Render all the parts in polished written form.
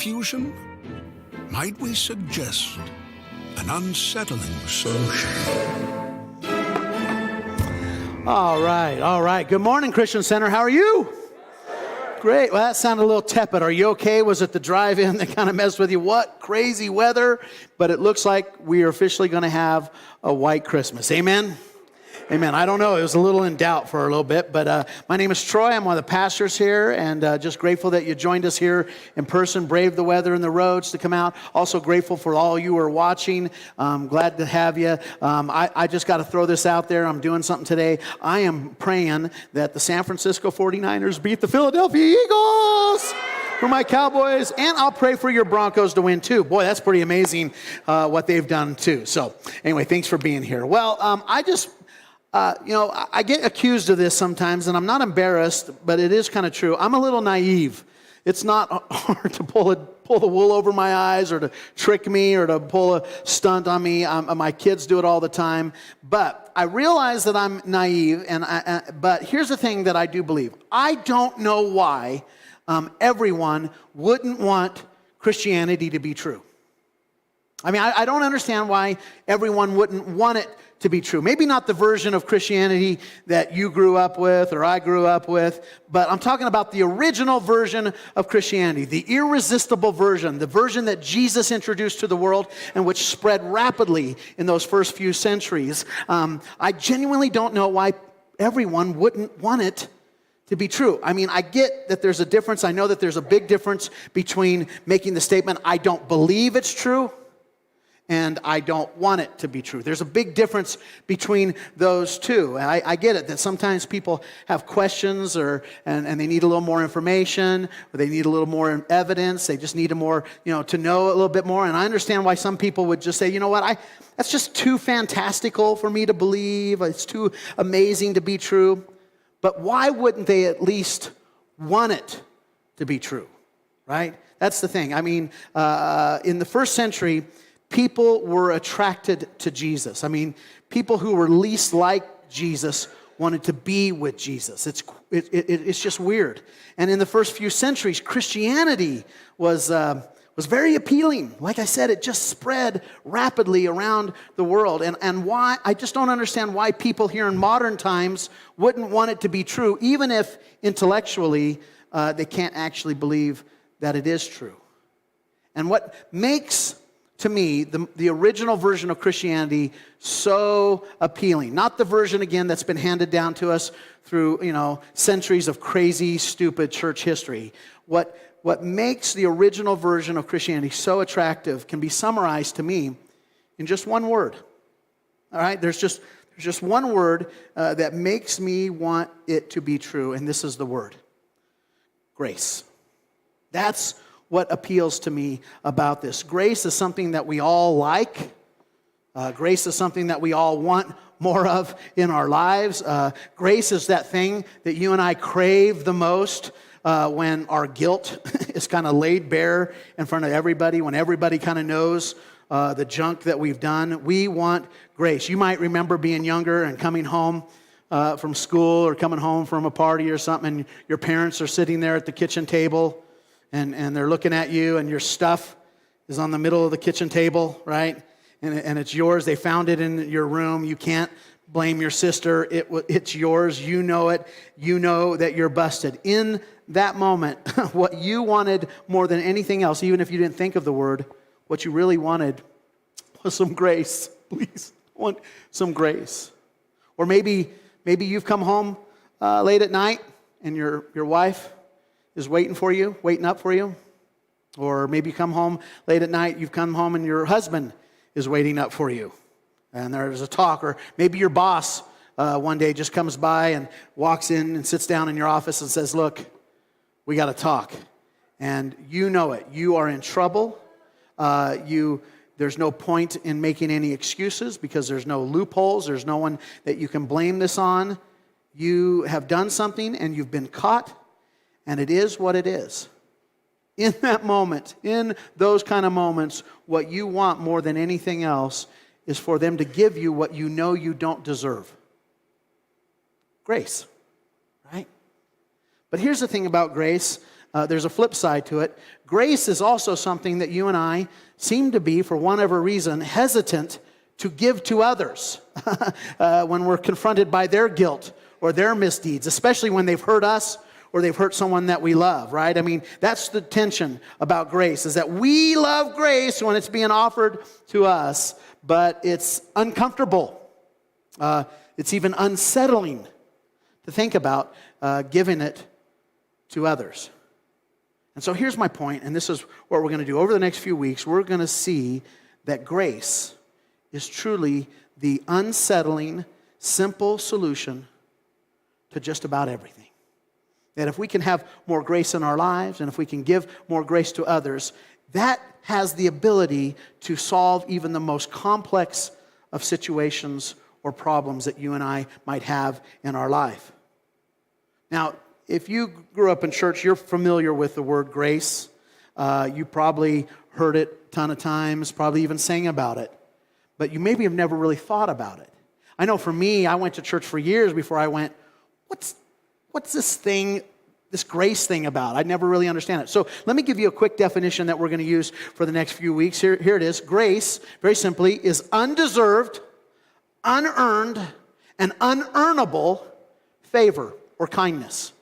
Fusion? Might we suggest an unsettling solution? All right. Good morning, Christian Center. How are you? Great. Well, that sounded a little tepid. Are you okay? Was it the drive-in that kind of messed with you? What crazy weather. But it looks like we are officially going to have a white Christmas. Amen? Amen. I don't know. It was a little in doubt for a little bit. But my name is Troy. I'm one of the pastors here. And just grateful that you joined us here in person, braved the weather and the roads to come out. Also grateful for all you who are watching. Glad to have you. I just got to throw this out there. I'm doing something today. I am praying that the San Francisco 49ers beat the Philadelphia Eagles. For my Cowboys, and I'll pray for your Broncos to win too. Boy, that's pretty amazing what they've done too. So anyway, thanks for being here. Well, I get accused of this sometimes, and I'm not embarrassed, but it is kind of true. I'm a little naive. It's not hard to pull the wool over my eyes or to trick me or to pull a stunt on me. My kids do it all the time. But I realize that I'm naive, but here's the thing that I do believe. I don't know why everyone wouldn't want Christianity to be true. I mean, I don't understand why everyone wouldn't want it to be true. Maybe not the version of Christianity that you grew up with or I grew up with, but I'm talking about the original version of Christianity, the irresistible version, the version that Jesus introduced to the world and which spread rapidly in those first few centuries. I genuinely don't know why everyone wouldn't want it to be true. I mean, I get that there's a difference. I know that there's a big difference between making the statement, I don't believe it's true, and I don't want it to be true. There's a big difference between those two. I get it that sometimes people have questions and they need a little more information, or they need a little more evidence. They just need to know a little bit more. And I understand why some people would just say, you know what, that's just too fantastical for me to believe. It's too amazing to be true. But why wouldn't they at least want it to be true, right? That's the thing. I mean, in the first century, people were attracted to Jesus. I mean, people who were least like Jesus wanted to be with Jesus. It's just weird. And in the first few centuries, Christianity was very appealing. Like I said, it just spread rapidly around the world. And why? I just don't understand why people here in modern times wouldn't want it to be true, even if intellectually they can't actually believe that it is true. And what makes, to me, the original version of Christianity so appealing. Not the version, again, that's been handed down to us through, centuries of crazy, stupid church history. What makes the original version of Christianity so attractive can be summarized to me in just one word. All right? There's just one word that makes me want it to be true, and this is the word: grace. That's what appeals to me about this. Grace is something that we all like. Grace is something that we all want more of in our lives. Grace is that thing that you and I crave the most when our guilt is kind of laid bare in front of everybody, when everybody kind of knows the junk that we've done. We want grace. You might remember being younger and coming home from school or coming home from a party or something, and your parents are sitting there at the kitchen table, and they're looking at you, and your stuff is on the middle of the kitchen table, right? And it's yours. They found it in your room. You can't blame your sister. It's yours. You know it. You know that you're busted. In that moment, what you wanted more than anything else, even if you didn't think of the word, what you really wanted was some grace. Please, I want some grace. Or maybe you've come home late at night, and your wife is waiting up for you. Or maybe you come home late at night, you've come home and your husband is waiting up for you. And there's a talk. Or maybe your boss one day just comes by and walks in and sits down in your office and says, look, we got to talk. And you know it. You are in trouble. There's no point in making any excuses because there's no loopholes. There's no one that you can blame this on. You have done something and you've been caught. And it is what it is. In that moment, in those kind of moments, what you want more than anything else is for them to give you what you know you don't deserve. Grace, right? But here's the thing about grace. there's a flip side to it. Grace is also something that you and I seem to be, for whatever reason, hesitant to give to others when we're confronted by their guilt or their misdeeds, especially when they've hurt us or they've hurt someone that we love, right? I mean, that's the tension about grace, is that we love grace when it's being offered to us, but it's uncomfortable. It's even unsettling to think about giving it to others. And so here's my point, and this is what we're going to do. Over the next few weeks, we're going to see that grace is truly the unsettling, simple solution to just about everything. That if we can have more grace in our lives, and if we can give more grace to others, that has the ability to solve even the most complex of situations or problems that you and I might have in our life. Now, if you grew up in church, you're familiar with the word grace. You probably heard it a ton of times, probably even sang about it. But you maybe have never really thought about it. I know for me, I went to church for years before I went, what's this thing, this grace thing about? I never really understand it. So let me give you a quick definition that we're going to use for the next few weeks. Here it is. Grace, very simply, is undeserved, unearned, and unearnable favor or kindness.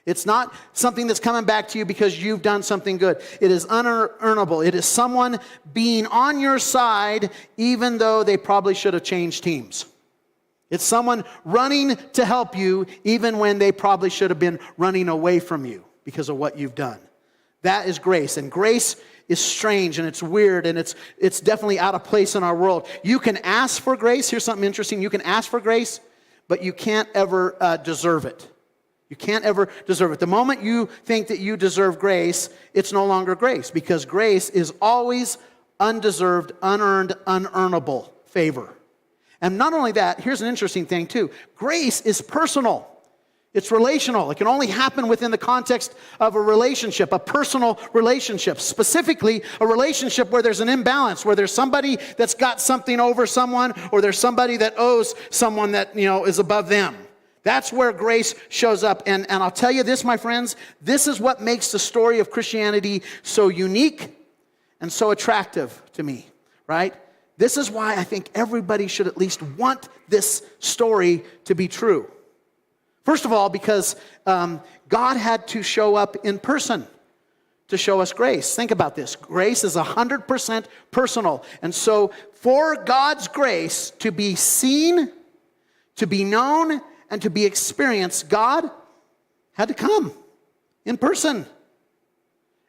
It's not something that's coming back to you because you've done something good. It is unearnable. It is someone being on your side even though they probably should have changed teams. It's someone running to help you even when they probably should have been running away from you because of what you've done. That is grace. And grace is strange and it's weird and it's definitely out of place in our world. You can ask for grace. Here's something interesting. You can ask for grace, but you can't ever deserve it. You can't ever deserve it. The moment you think that you deserve grace, it's no longer grace, because grace is always undeserved, unearned, unearnable favor. And not only that, here's an interesting thing too. Grace is personal. It's relational. It can only happen within the context of a relationship, a personal relationship, specifically a relationship where there's an imbalance, where there's somebody that's got something over someone, or there's somebody that owes someone that, is above them. That's where grace shows up. And I'll tell you this, my friends, this is what makes the story of Christianity so unique and so attractive to me, right? This is why I think everybody should at least want this story to be true. First of all, because God had to show up in person to show us grace. Think about this. Grace is 100% personal. And so for God's grace to be seen, to be known, and to be experienced, God had to come in person.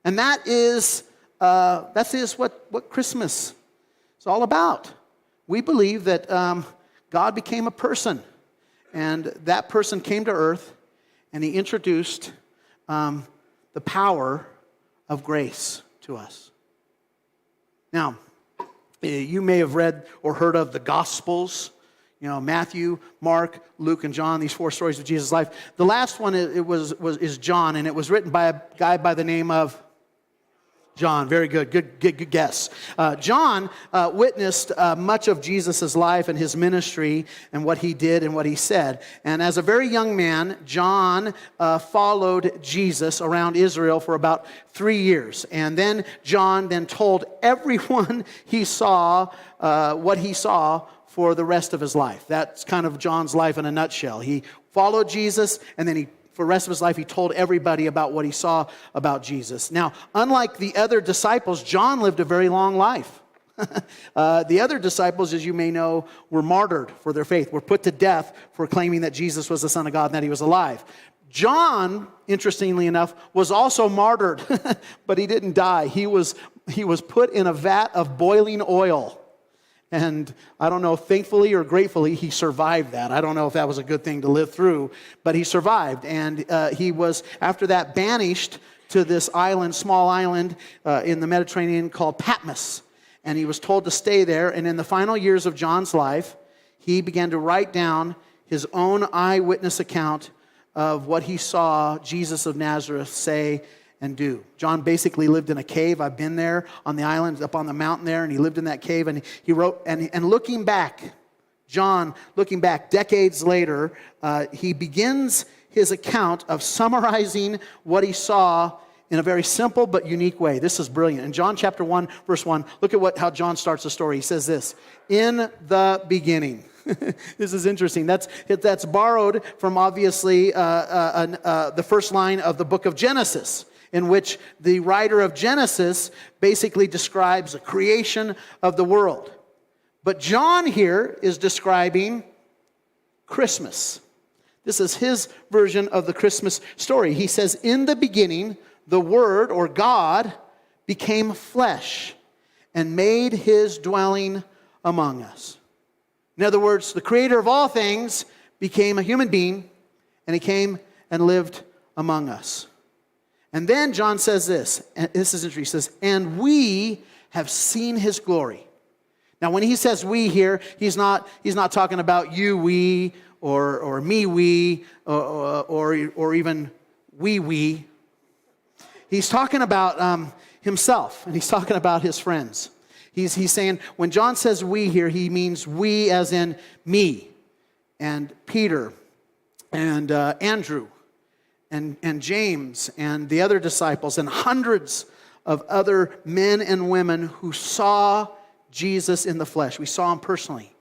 And that is what Christmas is all about. We believe that God became a person, and that person came to earth, and he introduced the power of grace to us. Now, you may have read or heard of the Gospels. Matthew, Mark, Luke, and John, these 4 stories of Jesus' life. The last one is John, and it was written by a guy by the name of John. Very good. Good guess. John witnessed much of Jesus' life and his ministry and what he did and what he said. And as a very young man, John followed Jesus around Israel for about 3 years. And then John told everyone he saw what he saw for the rest of his life. That's kind of John's life in a nutshell. He followed Jesus, and then for the rest of his life, he told everybody about what he saw about Jesus. Now, unlike the other disciples, John lived a very long life. The other disciples, as you may know, were martyred for their faith, were put to death for claiming that Jesus was the Son of God and that he was alive. John, interestingly enough, was also martyred, but he didn't die. He was put in a vat of boiling oil. And I don't know, thankfully or gratefully, he survived that. I don't know if that was a good thing to live through, but he survived. And he was, after that, banished to this island, small island in the Mediterranean called Patmos. And he was told to stay there. And in the final years of John's life, he began to write down his own eyewitness account of what he saw Jesus of Nazareth say and do. John basically lived in a cave. I've been there on the island, up on the mountain there, and he lived in that cave, and he wrote, and looking back, John, looking back decades later, he begins his account of summarizing what he saw in a very simple but unique way. This is brilliant. In John chapter 1, verse 1, look at how John starts the story. He says this, in the beginning. This is interesting. That's borrowed from, obviously, the first line of the book of Genesis, in which the writer of Genesis basically describes the creation of the world. But John here is describing Christmas. This is his version of the Christmas story. He says, in the beginning, the Word, or God, became flesh and made his dwelling among us. In other words, the creator of all things became a human being, and he came and lived among us. And then John says this, and this is interesting. He says, and we have seen his glory. Now, when he says we here, he's not talking about you, we, or me, we, or even we. He's talking about himself, and he's talking about his friends. He's saying, when John says we here, he means we as in me, and Peter, and Andrew, and James, and the other disciples, and hundreds of other men and women who saw Jesus in the flesh. We saw him personally.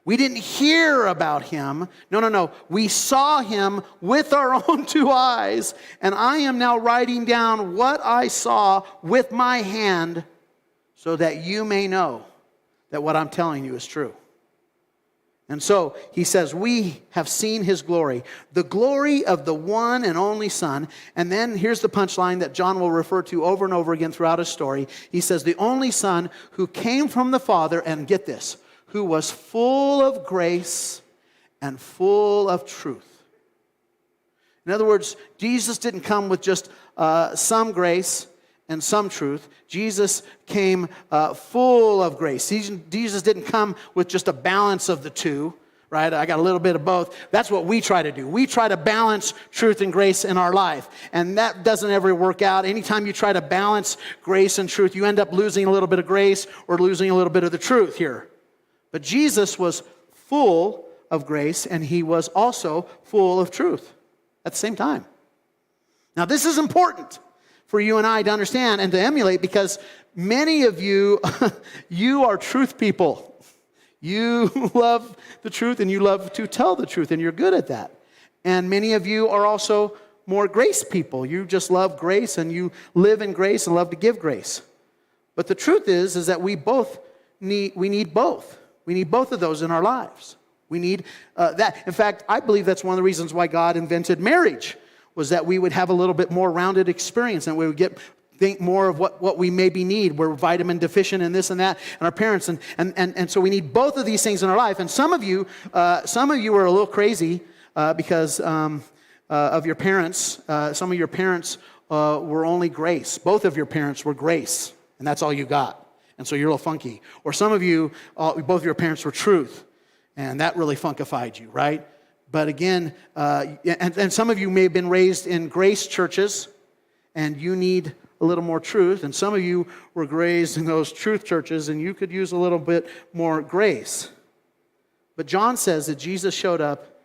We didn't hear about him. No. We saw him with our own two eyes, and I am now writing down what I saw with my hand so that you may know that what I'm telling you is true. And so he says, we have seen his glory, the glory of the one and only Son. And then here's the punchline that John will refer to over and over again throughout his story. He says, the only Son who came from the Father, and get this, who was full of grace and full of truth. In other words, Jesus didn't come with just some grace and some truth. Jesus came full of grace. Jesus didn't come with just a balance of the two, right? I got a little bit of both. That's what we try to do. We try to balance truth and grace in our life, and that doesn't ever work out. Anytime you try to balance grace and truth, you end up losing a little bit of grace or losing a little bit of the truth here. But Jesus was full of grace, and he was also full of truth at the same time. Now, this is important for you and I to understand and to emulate, because many of you, you are truth people. You love the truth, and you love to tell the truth, and you're good at that. And many of you are also more grace people. You just love grace, and you live in grace and love to give grace. But the truth is that we need both. We need both of those in our lives. We need that. In fact, I believe that's one of the reasons why God invented marriage, was that we would have a little bit more rounded experience, and we would think more of what we maybe need. We're vitamin deficient in this and that, and our parents, and so we need both of these things in our life. And some of you are a little crazy because of your parents. Some of your parents were only grace. Both of your parents were grace, and that's all you got. And so you're a little funky. Or some of you, both of your parents were truth, and that really funkified you, right? But again, and some of you may have been raised in grace churches, and you need a little more truth. And some of you were raised in those truth churches, and you could use a little bit more grace. But John says that Jesus showed up,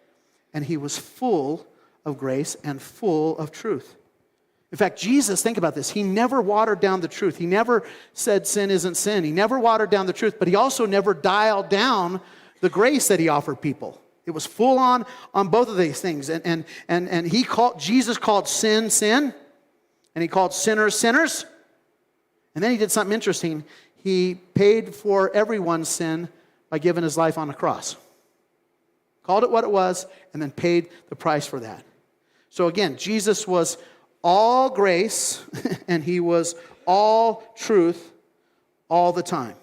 and he was full of grace and full of truth. In fact, Jesus, think about this, he never watered down the truth. He never said sin isn't sin. He never watered down the truth, but he also never dialed down the grace that he offered people. It was full on both of these things. And Jesus called sin, sin, and he called sinners, sinners. And then he did something interesting. He paid for everyone's sin by giving his life on the cross. Called it what it was, and then paid the price for that. So again, Jesus was all grace, and he was all truth all the time.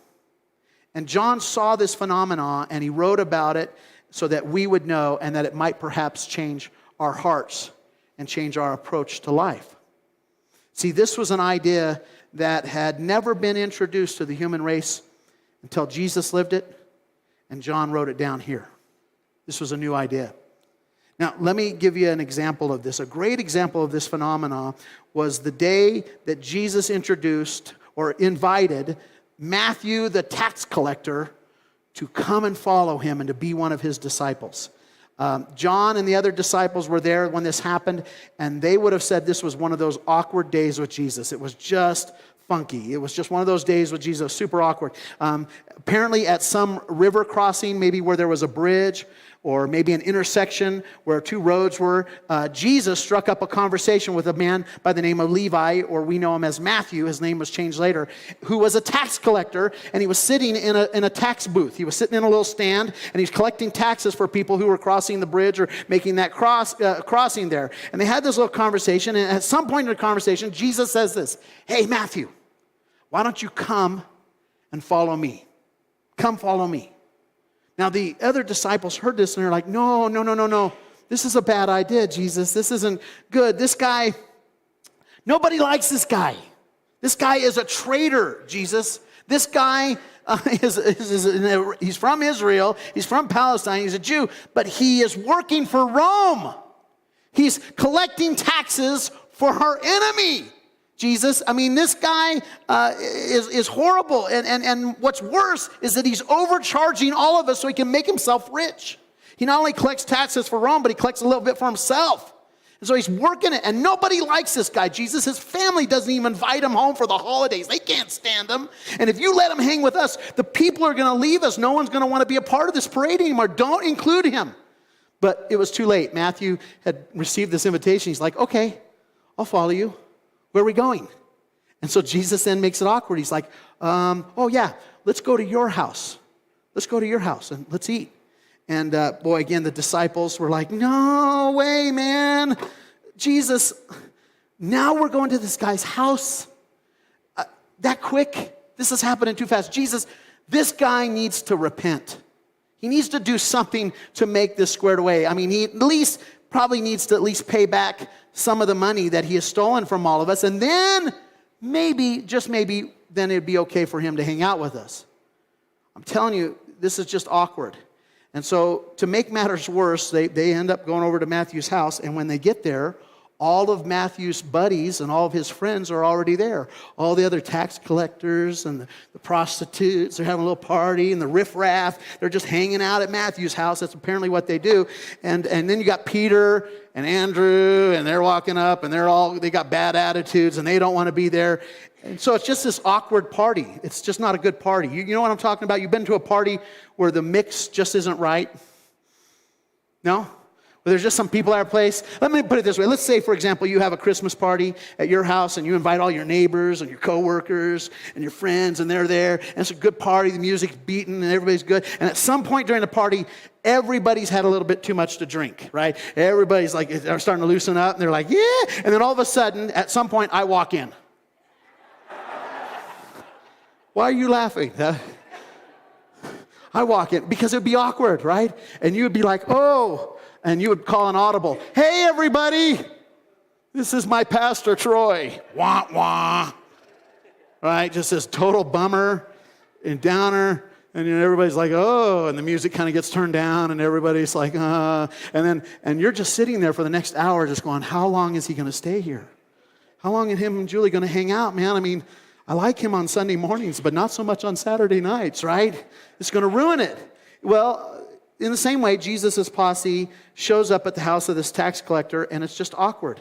And John saw this phenomenon, and he wrote about it so that we would know, and that it might perhaps change our hearts and change our approach to life. See, this was an idea that had never been introduced to the human race until Jesus lived it, and John wrote it down here. This was a new idea. Now, let me give you an example of this. A great example of this phenomenon was the day that Jesus introduced or invited Matthew, the tax collector, to come and follow him and to be one of his disciples. John and the other disciples were there when this happened, and they would have said this was one of those awkward days with Jesus. It was just funky. It was just one of those days with Jesus, super awkward. Apparently at some river crossing, maybe where there was a bridge, or maybe an intersection where two roads were, Jesus struck up a conversation with a man by the name of Levi, or we know him as Matthew. His name was changed later, who was a tax collector, and he was sitting in a tax booth. He was sitting in a little stand, and he's collecting taxes for people who were crossing the bridge or making that crossing there. And they had this little conversation, and at some point in the conversation, Jesus says this, "Hey, Matthew, why don't you come and follow me? Come follow me." Now, the other disciples heard this, and they're like, no. This is a bad idea, Jesus. This isn't good. This guy, nobody likes this guy. This guy is a traitor, Jesus. This guy he's from Israel. He's from Palestine. He's a Jew, but he is working for Rome. He's collecting taxes for our enemy. Jesus, I mean, this guy is horrible. And what's worse is that he's overcharging all of us so he can make himself rich. He not only collects taxes for Rome, but he collects a little bit for himself. And so he's working it. And nobody likes this guy, Jesus. His family doesn't even invite him home for the holidays. They can't stand him. And if you let him hang with us, the people are going to leave us. No one's going to want to be a part of this parade anymore. Don't include him. But it was too late. Matthew had received this invitation. He's like, okay, I'll follow you. Where are we going? And so Jesus then makes it awkward. He's like, oh yeah, let's go to your house. Let's go to your house and let's eat. And boy, again, the disciples were like, no way, man. Jesus, now we're going to this guy's house. That quick? This is happening too fast. Jesus, this guy needs to repent. He needs to do something to make this squared away. I mean, he at least probably needs to at least pay back some of the money that he has stolen from all of us. And then maybe, just maybe, then it'd be okay for him to hang out with us. I'm telling you, this is just awkward. And so to make matters worse, they end up going over to Matthew's house. And when they get there, all of Matthew's buddies and all of his friends are already there. All the other tax collectors and the prostitutes, they're having a little party, and the riffraff, they're just hanging out at Matthew's house. That's apparently what they do. And then you got Peter and Andrew, and they're walking up, and they got bad attitudes, and they don't want to be there. And so it's just this awkward party. It's just not a good party. You know what I'm talking about? You've been to a party where the mix just isn't right? No? Where there's just some people at our place. Let me put it this way. Let's say, for example, you have a Christmas party at your house, and you invite all your neighbors and your coworkers and your friends, and they're there, and it's a good party. The music's beating, and everybody's good. And at some point during the party, everybody's had a little bit too much to drink, right? Everybody's like, they're starting to loosen up, and they're like, yeah. And then all of a sudden, at some point, I walk in. Why are you laughing? I walk in because it would be awkward, right? And you would be like, oh, and you would call an audible. Hey, everybody, this is my pastor, Troy. Wah, wah. Right? Just this total bummer and downer. And everybody's like, oh, and the music kind of gets turned down, and everybody's like, and you're just sitting there for the next hour just going, how long is he going to stay here? How long is him and Julie going to hang out, man? I mean, I like him on Sunday mornings, but not so much on Saturday nights, right? It's going to ruin it. Well, in the same way, Jesus' posse shows up at the house of this tax collector, and it's just awkward.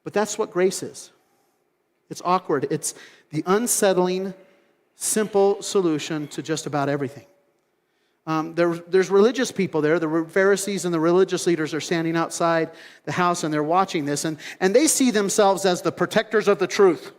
But that's what grace is. It's awkward. It's the unsettling, simple solution to just about everything. There's religious people there. The Pharisees and the religious leaders are standing outside the house, and they're watching this, and they see themselves as the protectors of the truth.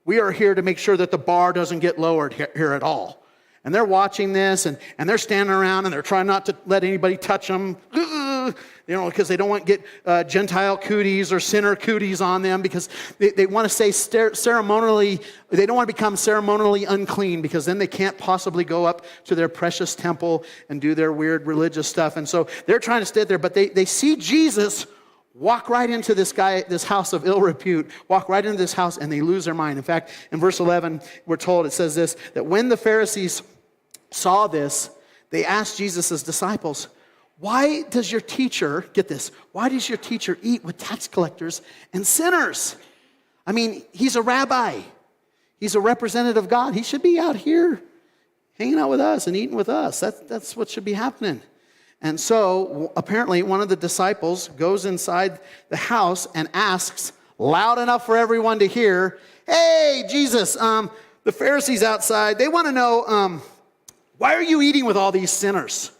We are here to make sure that the bar doesn't get lowered here at all. And they're watching this, and they're standing around, and they're trying not to let anybody touch them, because they don't want to get Gentile cooties or sinner cooties on them, because they want to say ceremonially, they don't want to become ceremonially unclean, because then they can't possibly go up to their precious temple and do their weird religious stuff. And so they're trying to stay there, but they see Jesus walk right into this house of ill repute, walk right into this house, and they lose their mind. In fact, in verse 11, we're told, it says this, that when the Pharisees saw this, they asked Jesus' disciples, why does your teacher, get this, why does your teacher eat with tax collectors and sinners? I mean, he's a rabbi. He's a representative of God. He should be out here hanging out with us and eating with us. That's what should be happening. And so apparently one of the disciples goes inside the house and asks, loud enough for everyone to hear, "Hey, Jesus, the Pharisees outside, they want to know, why are you eating with all these sinners?"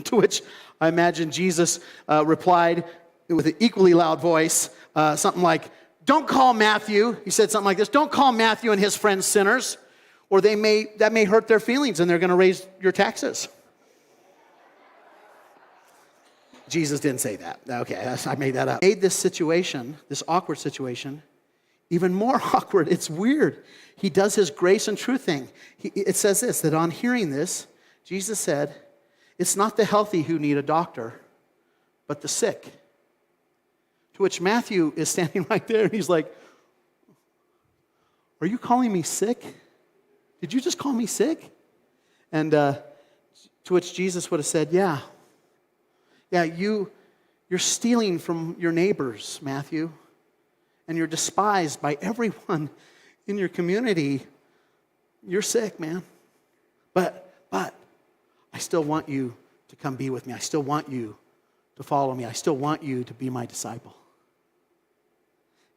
To which I imagine Jesus replied with an equally loud voice, something like, "Don't call Matthew," he said something like this, "don't call Matthew and his friends sinners, or that may hurt their feelings and they're going to raise your taxes." Jesus didn't say that. Okay, I made that up. Made this situation, this awkward situation, even more awkward. It's weird. He does his grace and truth thing. It says this, that on hearing this, Jesus said, "It's not the healthy who need a doctor, but the sick." To which Matthew is standing right there, and he's like, "Are you calling me sick? Did you just call me sick?" And to which Jesus would have said, Yeah, you're stealing from your neighbors, Matthew, and you're despised by everyone in your community. You're sick, man. But I still want you to come be with me. I still want you to follow me. I still want you to be my disciple.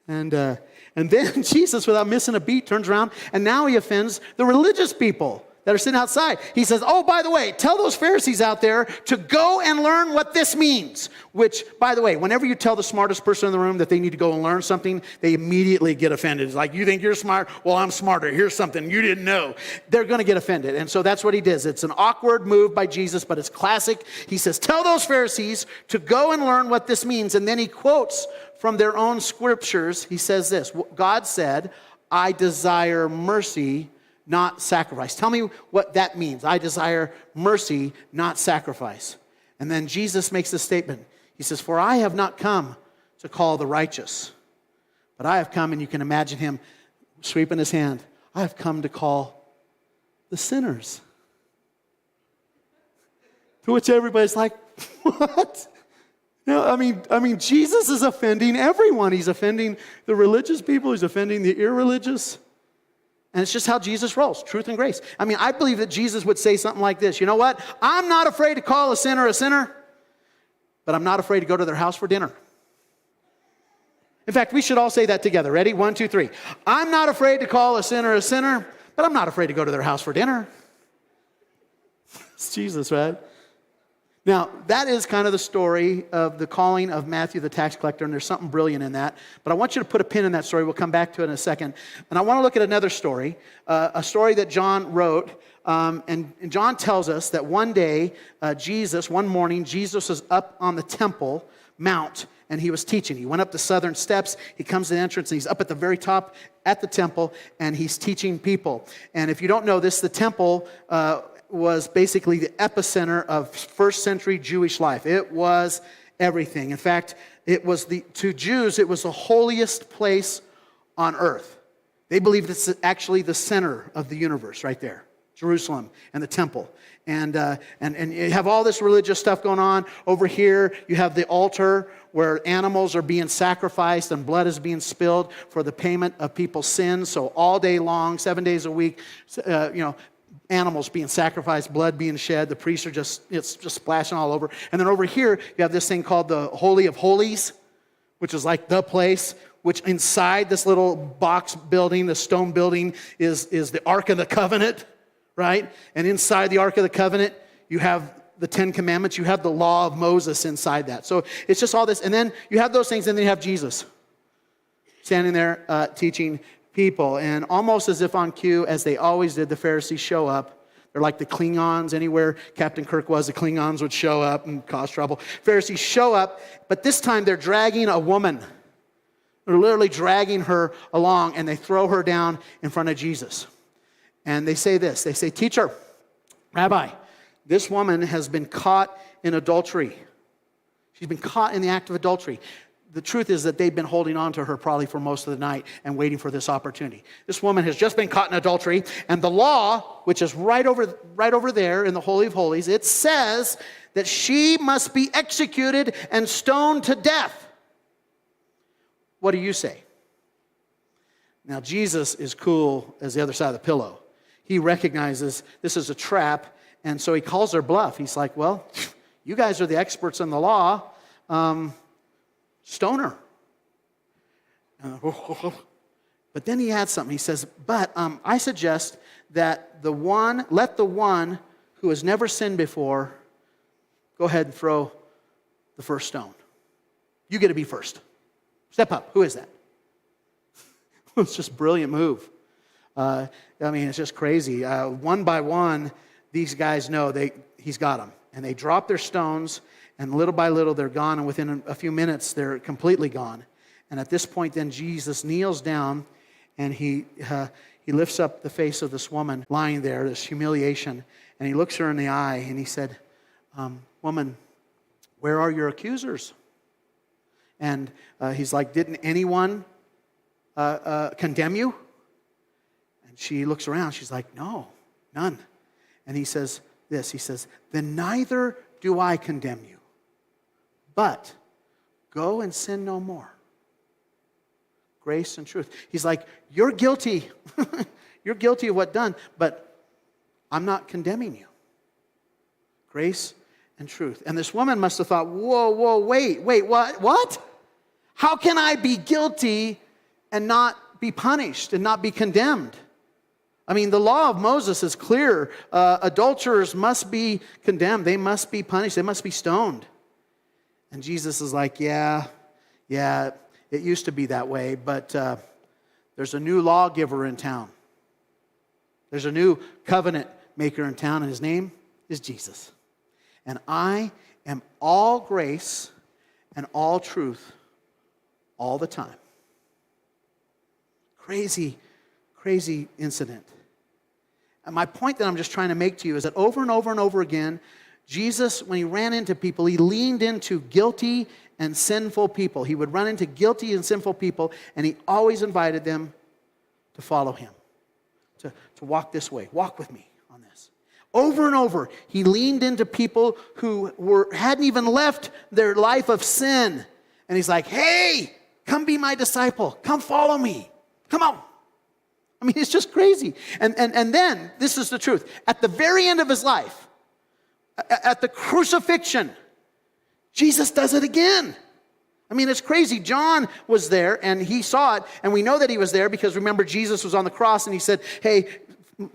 And then Jesus, without missing a beat, turns around, and now he offends the religious people that are sitting outside. He says, "Oh, by the way, tell those Pharisees out there to go and learn what this means." Which, by the way, whenever you tell the smartest person in the room that they need to go and learn something, they immediately get offended. It's like, "You think you're smart? Well, I'm smarter. Here's something you didn't know." They're going to get offended. And so that's what he does. It's an awkward move by Jesus, but it's classic. He says, "Tell those Pharisees to go and learn what this means." And then he quotes from their own scriptures. He says this, God said, "I desire mercy, not sacrifice." Tell me what that means. I desire mercy, not sacrifice. And then Jesus makes this statement. He says, "For I have not come to call the righteous, but I have come," and you can imagine him sweeping his hand, "I have come to call the sinners." To which everybody's like, "What?" No, I mean, Jesus is offending everyone. He's offending the religious people. He's offending the irreligious. And it's just how Jesus rolls, truth and grace. I mean, I believe that Jesus would say something like this. You know what? I'm not afraid to call a sinner, but I'm not afraid to go to their house for dinner. In fact, we should all say that together. Ready? 1, 2, 3. I'm not afraid to call a sinner, but I'm not afraid to go to their house for dinner. It's Jesus, right? Now, that is kind of the story of the calling of Matthew the tax collector, and there's something brilliant in that. But I want you to put a pin in that story. We'll come back to it in a second. And I want to look at another story, a story that John wrote. And John tells us that one morning, Jesus was up on the Temple Mount, and he was teaching. He went up the southern steps. He comes to the entrance, and he's up at the very top at the temple, and he's teaching people. And if you don't know this, the temple was basically the epicenter of first century Jewish life. It was everything. In fact, to Jews, it was the holiest place on earth. They believed it's actually the center of the universe right there, Jerusalem and the temple. And you have all this religious stuff going on. Over here, you have the altar where animals are being sacrificed and blood is being spilled for the payment of people's sins. So all day long, 7 days a week, animals being sacrificed, blood being shed. The priests are it's just splashing all over. And then over here, you have this thing called the Holy of Holies, which is like the place, which inside this little box building, the stone building, is the Ark of the Covenant, right? And inside the Ark of the Covenant, you have the 10 Commandments. You have the law of Moses inside that. So it's just all this. And then you have those things, and then you have Jesus standing there teaching people. And almost as if on cue, as they always did, the Pharisees show up. They're like the Klingons. Anywhere Captain Kirk was, the Klingons would show up and cause trouble. Pharisees show up, but this time they're dragging a woman. They're literally dragging her along, and they throw her down in front of Jesus. And they say this. They say, "Teacher, Rabbi, this woman has been caught in adultery." She's been caught in the act of adultery. The truth is that they've been holding on to her probably for most of the night and waiting for this opportunity. This woman has just been caught in adultery, and the law, which is right over there in the Holy of Holies, it says that she must be executed and stoned to death. What do you say? Now, Jesus is cool as the other side of the pillow. He recognizes this is a trap, and so he calls her bluff. He's like, "Well, You guys are the experts in the law. Stone her. But then he adds something. He says, but I suggest that let the one who has never sinned before go ahead and throw the first stone. You get to be first. Step up. Who is that? It's just a brilliant move. It's just crazy. One by one, these guys know he's got them. And they drop their stones, and little by little they're gone, and within a few minutes they're completely gone. And at this point then Jesus kneels down, and he lifts up the face of this woman lying there, this humiliation, and he looks her in the eye, and he said, woman, where are your accusers? And he's like, didn't anyone condemn you? And she looks around, she's like, no, none. And he says this, he says, then neither do I condemn you, but go and sin no more. Grace and truth. He's like, you're guilty. You're guilty of what done, but I'm not condemning you. Grace and truth. And this woman must have thought, whoa, wait, what? How can I be guilty and not be punished and not be condemned? I mean, the law of Moses is clear. Adulterers must be condemned. They must be punished. They must be stoned. And Jesus is like, yeah, it used to be that way, but there's a new lawgiver in town. There's a new covenant maker in town, and his name is Jesus. And I am all grace and all truth all the time. Crazy incident. And my point that I'm just trying to make to you is that over and over and over again, Jesus, when he ran into people, he leaned into guilty and sinful people. He would run into guilty and sinful people, and he always invited them to follow him, to walk this way, walk with me on this. Over and over, he leaned into people who hadn't even left their life of sin. And he's like, hey, come be my disciple. Come follow me. Come on. I mean, it's just crazy. And then, this is the truth. At the very end of his life, at the crucifixion, Jesus does it again. I mean, it's crazy. John was there, and he saw it, and we know that he was there because, remember, Jesus was on the cross, and he said, hey,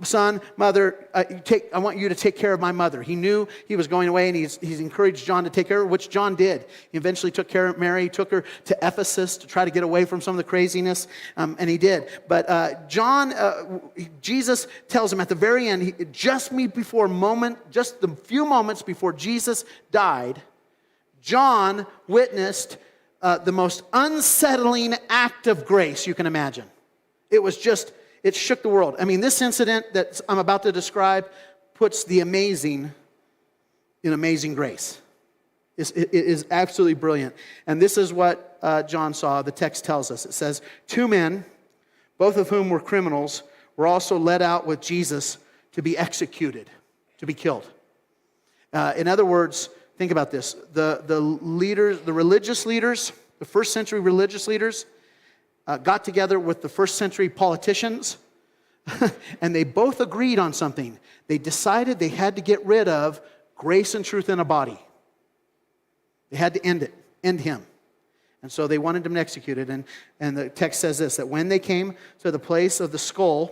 son, mother, I want you to take care of my mother. He knew he was going away, and he's encouraged John to take care of her, which John did. He eventually took care of Mary, took her to Ephesus to try to get away from some of the craziness, and he did. But Jesus tells him at the very end, just the few moments before Jesus died, John witnessed the most unsettling act of grace you can imagine. It shook the world. I mean, this incident that I'm about to describe puts the amazing in amazing grace. It is absolutely brilliant. And this is what John saw. The text tells us. It says, 2 men, both of whom were criminals, were also led out with Jesus to be executed, to be killed. In other words, think about this. The leaders, the religious leaders, the first century religious leaders, got together with the first century politicians, and they both agreed on something. They decided they had to get rid of grace and truth in a body. They had to end him. And so they wanted him executed. And the text says this, that when they came to the place of the skull,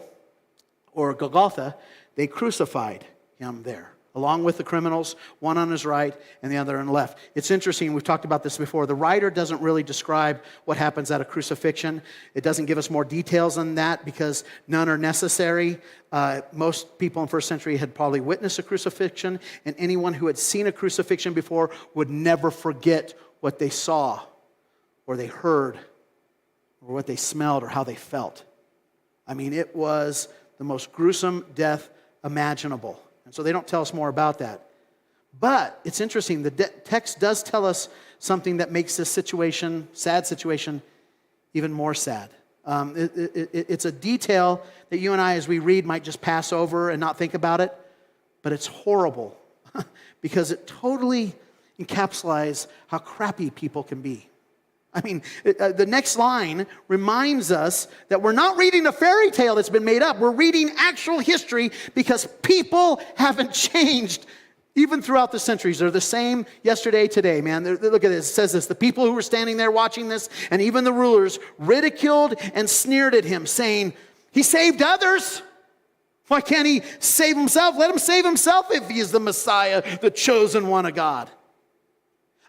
or Golgotha, they crucified him there, along with the criminals, one on his right and the other on the left. It's interesting, we've talked about this before. The writer doesn't really describe what happens at a crucifixion. It doesn't give us more details on that because none are necessary. Most people in first century had probably witnessed a crucifixion, and anyone who had seen a crucifixion before would never forget what they saw or they heard or what they smelled or how they felt. I mean, it was the most gruesome death imaginable. And so they don't tell us more about that. But it's interesting, the text does tell us something that makes this situation, sad situation, even more sad. It's a detail that you and I, as we read, might just pass over and not think about it. But it's horrible because it totally encapsulates how crappy people can be. I mean, the next line reminds us that we're not reading a fairy tale that's been made up. We're reading actual history because people haven't changed Even throughout the centuries, they're the same yesterday, today, man. Look at this. It says this. The people who were standing there watching this, and even the rulers, ridiculed and sneered at him, saying, he saved others. Why can't he save himself? Let him save himself if he is the Messiah, the chosen one of God.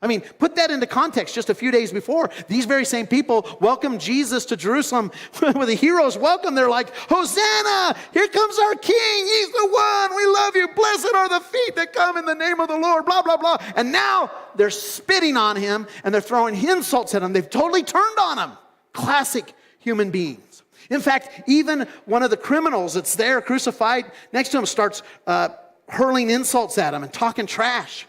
I mean, put that into context. Just a few days before, these very same people welcomed Jesus to Jerusalem with the heroes welcome. They're like, Hosanna, here comes our king. He's the one. We love you. Blessed are the feet that come in the name of the Lord, blah, blah, blah. And now they're spitting on him and they're throwing insults at him. They've totally turned on him. Classic human beings. In fact, even one of the criminals that's there crucified next to him starts hurling insults at him and talking trash.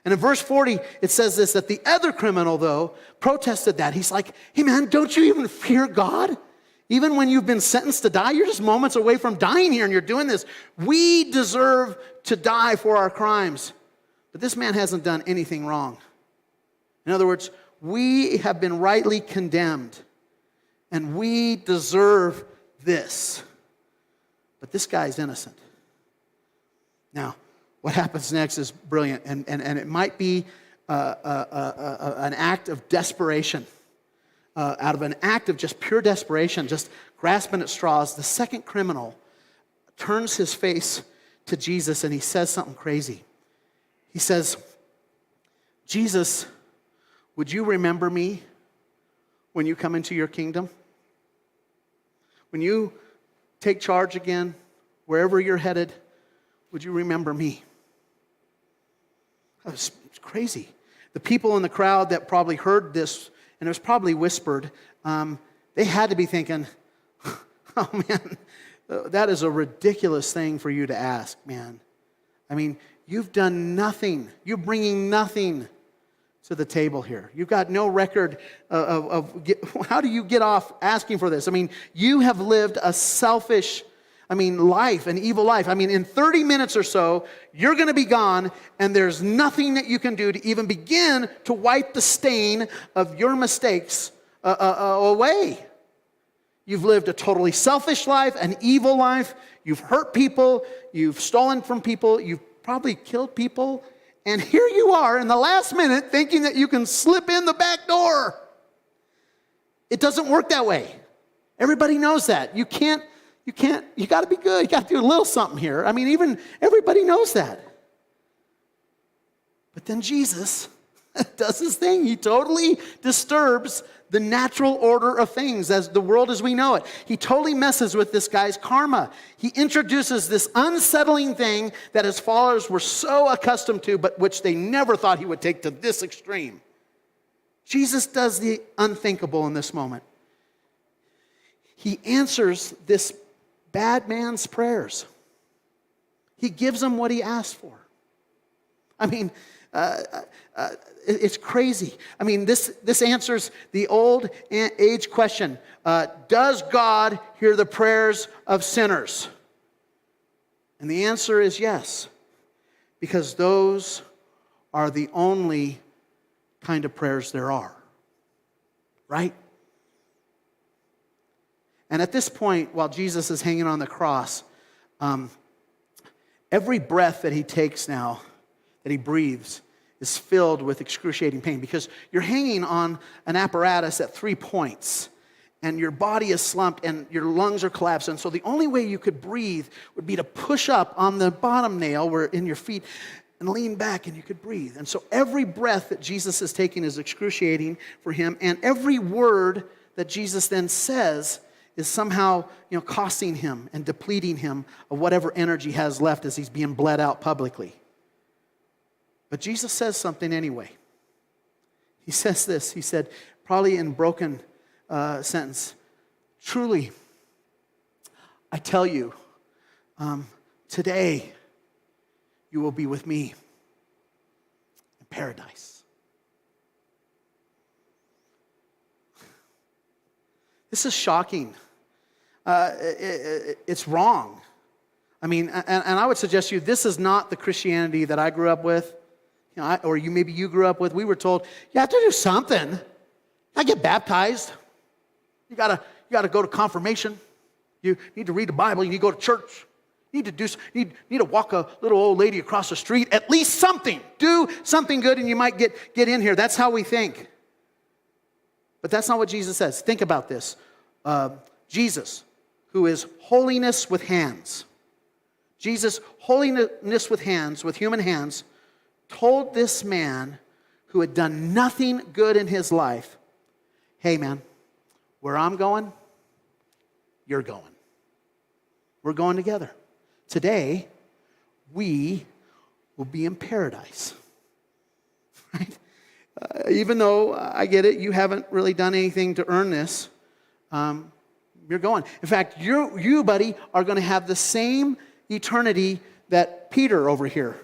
And in verse 40, it says this, that the other criminal, though, protested that. He's like, hey, man, don't you even fear God? Even when you've been sentenced to die, you're just moments away from dying here, and you're doing this. We deserve to die for our crimes. But this man hasn't done anything wrong. In other words, we have been rightly condemned, and we deserve this. But this guy's innocent. Now, what happens next is brilliant, and it might be an act of desperation. Out of an act of just pure desperation, just grasping at straws, the second criminal turns his face to Jesus and he says something crazy. He says, Jesus, would you remember me when you come into your kingdom? When you take charge again, wherever you're headed, would you remember me? That was crazy. The people in the crowd that probably heard this, and it was probably whispered, they had to be thinking, oh man, that is a ridiculous thing for you to ask, man. I mean, you've done nothing. You're bringing nothing to the table here. You've got no record how do you get off asking for this? I mean, you have lived a selfish life, an evil life. In 30 minutes or so, you're going to be gone, and there's nothing that you can do to even begin to wipe the stain of your mistakes away. You've lived a totally selfish life, an evil life. You've hurt people. You've stolen from people. You've probably killed people. And here you are in the last minute thinking that you can slip in the back door. It doesn't work that way. Everybody knows that. You got to be good. You got to do a little something here. Even everybody knows that. But then Jesus does his thing. He totally disturbs the natural order of things as the world as we know it. He totally messes with this guy's karma. He introduces this unsettling thing that his followers were so accustomed to, but which they never thought he would take to this extreme. Jesus does the unthinkable in this moment. He answers this bad man's prayers. He gives him what he asked for. It's crazy. This answers the old age question. Does God hear the prayers of sinners? And the answer is yes, because those are the only kind of prayers there are. Right? And at this point, while Jesus is hanging on the cross, every breath that he takes now, that he breathes, is filled with excruciating pain, because you're hanging on an apparatus at 3 points, and your body is slumped, and your lungs are collapsed. And so the only way you could breathe would be to push up on the bottom nail where in your feet and lean back, and you could breathe. And so every breath that Jesus is taking is excruciating for him, and every word that Jesus then says is somehow, costing him and depleting him of whatever energy he has left as he's being bled out publicly. But Jesus says something anyway. He says this. He said, probably in broken sentence, truly, I tell you, today you will be with me in paradise. This is shocking. It's wrong. And I would suggest to you, this is not the Christianity that I grew up with, or maybe you grew up with. We were told, you have to do something. I get baptized. You gotta go to confirmation. You need to read the Bible. You need to go to church. Need to walk a little old lady across the street. At least something. Do something good and you might get in here. That's how we think. But that's not what Jesus says. Think about this. Jesus, who is holiness with hands. Jesus, holiness with hands, with human hands, told this man who had done nothing good in his life, hey man, where I'm going, you're going. We're going together. Today, we will be in paradise. Right? Even though I get it, you haven't really done anything to earn this, you're going. In fact, you, buddy, are going to have the same eternity that Peter over here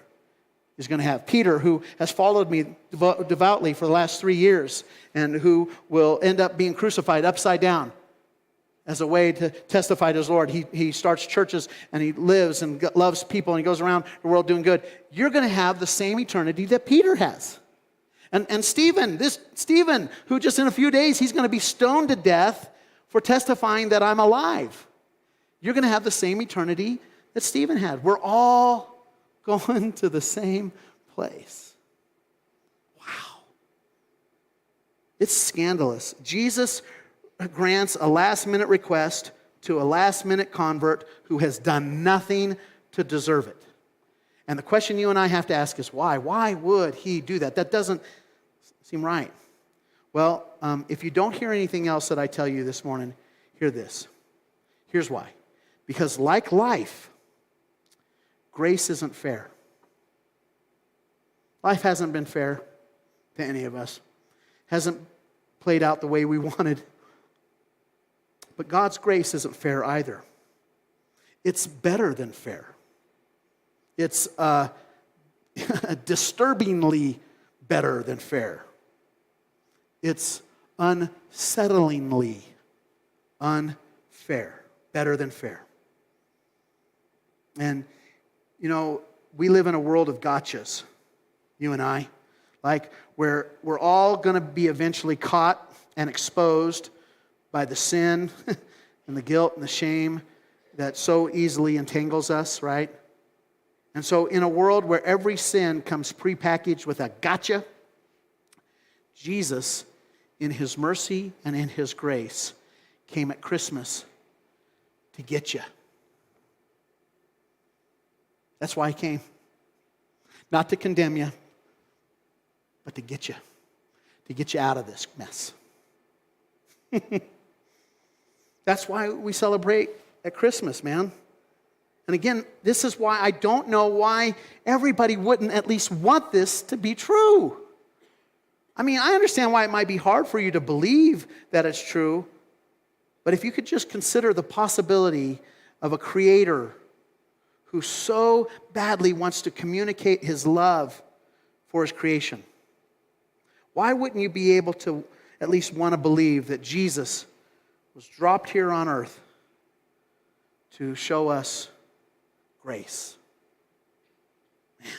is going to have. Peter, who has followed me devoutly for the last 3 years and who will end up being crucified upside down as a way to testify to his Lord. He starts churches and he lives and loves people and he goes around the world doing good. You're going to have the same eternity that Peter has. And Stephen, who just in a few days, he's going to be stoned to death for testifying that I'm alive. You're going to have the same eternity that Stephen had. We're all going to the same place. Wow. It's scandalous. Jesus grants a last-minute request to a last-minute convert who has done nothing to deserve it. And the question you and I have to ask is why? Why would he do that? That doesn't seem right. Well, if you don't hear anything else that I tell you this morning, hear this. Here's why. Because like life, grace isn't fair. Life hasn't been fair to any of us. Hasn't played out the way we wanted. But God's grace isn't fair either. It's better than fair. It's disturbingly better than fair. It's unsettlingly unfair. Better than fair. And, you know, we live in a world of gotchas, you and I. Like, where we're all going to be eventually caught and exposed by the sin and the guilt and the shame that so easily entangles us, right? And so in a world where every sin comes prepackaged with a gotcha, Jesus, in his mercy and in his grace, came at Christmas to get you. That's why he came. Not to condemn you, but to get you out of this mess. That's why we celebrate at Christmas, man. And again, this is why I don't know why everybody wouldn't at least want this to be true. I mean, I understand why it might be hard for you to believe that it's true, but if you could just consider the possibility of a creator who so badly wants to communicate his love for his creation, why wouldn't you be able to at least want to believe that Jesus was dropped here on earth to show us grace? Man.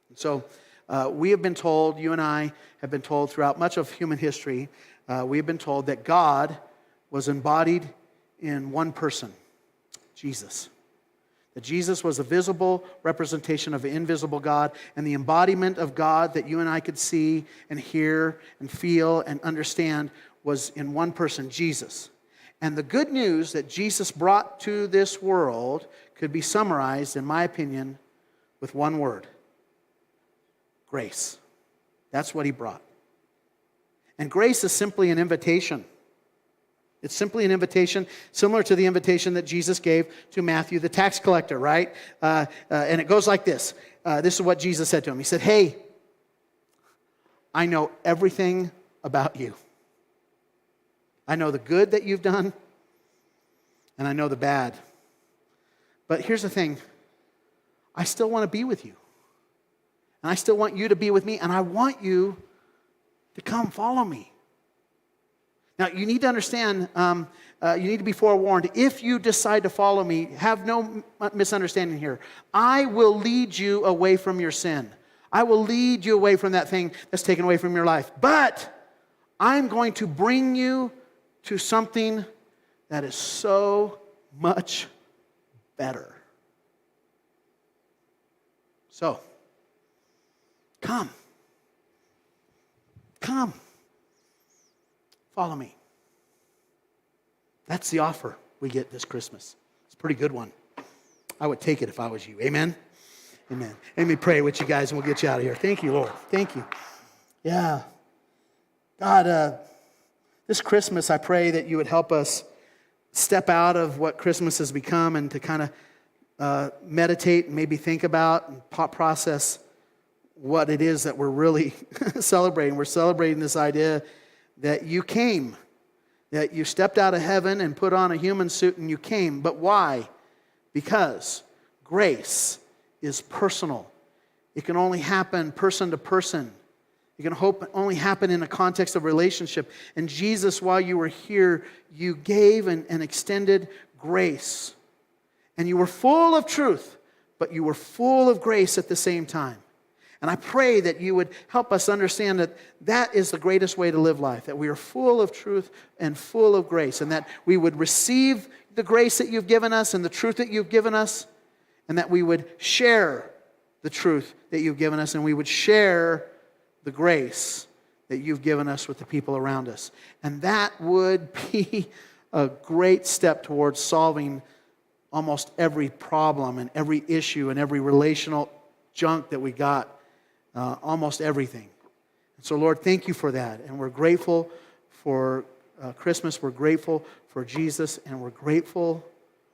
And so we have been told, you and I have been told throughout much of human history, we have been told that God was embodied in one person, Jesus. That Jesus was a visible representation of an invisible God, and the embodiment of God that you and I could see and hear and feel and understand was in one person, Jesus. And the good news that Jesus brought to this world could be summarized, in my opinion, with one word: grace. That's what he brought. And grace is simply an invitation. It's simply an invitation, similar to the invitation that Jesus gave to Matthew, the tax collector, right? And it goes like this. This is what Jesus said to him. He said, "Hey, I know everything about you. I know the good that you've done, and I know the bad. But here's the thing. I still want to be with you. And I still want you to be with me, and I want you to come follow me." Now, you need to understand, you need to be forewarned. If you decide to follow me, have no misunderstanding here. I will lead you away from your sin. I will lead you away from that thing that's taken away from your life. But I'm going to bring you to something that is so much better. So, come. Come. Follow me. That's the offer we get this Christmas. It's a pretty good one. I would take it if I was you. Amen? Amen. Let me pray with you guys and we'll get you out of here. Thank you, Lord. Thank you. Yeah. God, this Christmas, I pray that you would help us step out of what Christmas has become and to kind of meditate and maybe think about and process what it is that we're really celebrating. We're celebrating this idea that you came, that you stepped out of heaven and put on a human suit and you came. But why? Because grace is personal. It can only happen person to person. It can only happen in a context of relationship. And Jesus, while you were here, you gave and extended grace. And you were full of truth, but you were full of grace at the same time. And I pray that you would help us understand that that is the greatest way to live life, that we are full of truth and full of grace, and that we would receive the grace that you've given us and the truth that you've given us, and that we would share the truth that you've given us, and we would share the grace that you've given us with the people around us. And that would be a great step towards solving almost every problem and every issue and every relational junk that we got. Almost everything. And so, Lord, thank you for that. And we're grateful for Christmas. We're grateful for Jesus. And we're grateful